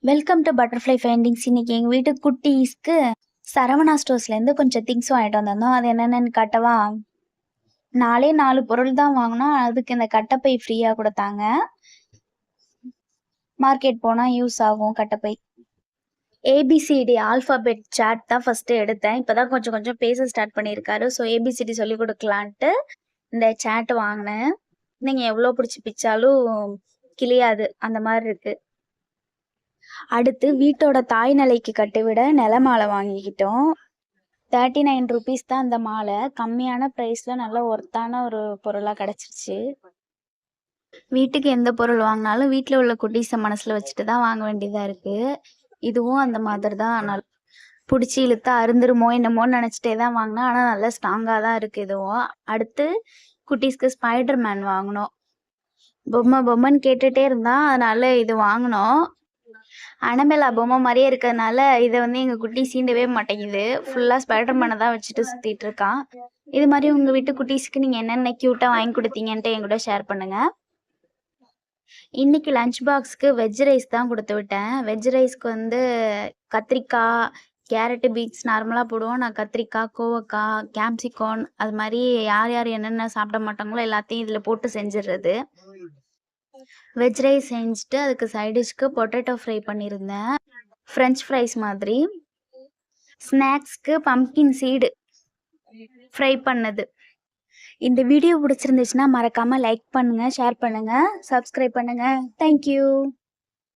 Welcome to butterfly findings. இன்னைக்கு எங்கள் வீட்டு குட்டீஸ்க்கு சரவணா ஸ்டோர்ஸ்லேருந்து கொஞ்சம் திங்ஸ் வாங்கிட்டு வந்திருந்தோம். அது என்னென்னு காட்டவா? 4 பொருள் தான் வாங்கினோம். அதுக்கு இந்த கட்டப்பை ஃப்ரீயாக கொடுத்தாங்க. மார்க்கெட் போனால் யூஸ் ஆகும் கட்டப்பை. ஏபிசிடி ஆல்ஃபாபெட் சாட் தான் ஃபஸ்ட்டு எடுத்தேன். இப்போ தான் கொஞ்சம் கொஞ்சம் பேச ஸ்டார்ட் பண்ணியிருக்காரு. ஸோ ஏபிசிடி சொல்லிக் கொடுக்கலான்ட்டு இந்த சாட் வாங்கினேன். நீங்கள் எவ்வளோ பிடிச்சி பிச்சாலும் கிளியாது, அந்த மாதிரி இருக்குது. அடுத்து வீட்டோட தாய் நிலைக்கு கட்டிவிட நிலமாலை வாங்கிக்கிட்டோம். 39 ருபீஸ் தான் அந்த மாலை. கம்மியான ப்ரைஸில் நல்ல ஒர்த்தான ஒரு பொருளாக கிடச்சிருச்சு. வீட்டுக்கு எந்த பொருள் வாங்கினாலும் வீட்டில் உள்ள குட்டீஸை மனசில் வச்சுட்டு தான் வாங்க வேண்டியதாக இருக்குது. இதுவும் அந்த மாதிரி தான். பிடிச்சி இழுத்தா அருந்துருமோ என்னமோன்னு நினச்சிட்டே தான் வாங்கினேன். ஆனால் நல்லா ஸ்ட்ராங்காக தான் இருக்குது இதுவும். அடுத்து குட்டீஸ்க்கு ஸ்பைடர் மேன் வாங்கினோம். பொம்மைன்னு கேட்டுகிட்டே இருந்தான், அதனால் இது வாங்கினோம். அனபெல்லா பொம்மை மாதிரியே இருக்கிறதுனால இதை எங்கள் குட்டி சீண்டவே மாட்டேங்குது. ஃபுல்லாக ஸ்பைடர் மேனை தான் வச்சுட்டு சுற்றிட்டு இருக்கான். இது மாதிரி உங்கள் வீட்டு குட்டீஸ்க்கு நீங்கள் என்னென்ன க்யூட்டாக வாங்கி கொடுத்தீங்கன்ட்டு என் கூட ஷேர் பண்ணுங்கள். இன்றைக்கி லஞ்ச் பாக்ஸ்க்கு வெஜ் ரைஸ் தான் கொடுத்து விட்டேன். வெஜ் ரைஸ்க்கு கத்திரிக்காய், கேரட்டு, பீன்ஸ் நார்மலாக போடுவோம். நான் கத்திரிக்காய், கோவக்காய், கேப்சிகான் அது மாதிரி யார் யார் என்னென்ன சாப்பிட மாட்டாங்களோ எல்லாத்தையும் இதில் போட்டு செஞ்சிடுறது. வெஜ் ரைஸ் செஞ்சுட்டு அதுக்கு சைடிஷ்க்கு பொட்டேட்டோ ஃப்ரை பண்ணியிருந்தேன், ஃப்ரெஞ்ச் ஃப்ரைஸ் மாதிரி. ஸ்நாக்ஸ்க்கு பம்கின் சீடு ஃப்ரை பண்ணது. இந்த வீடியோ பிடிச்சிருந்துச்சுன்னா மறக்காமல் லைக் பண்ணுங்கள், ஷேர் பண்ணுங்கள், சப்ஸ்கிரைப் பண்ணுங்கள். தேங்க்யூ.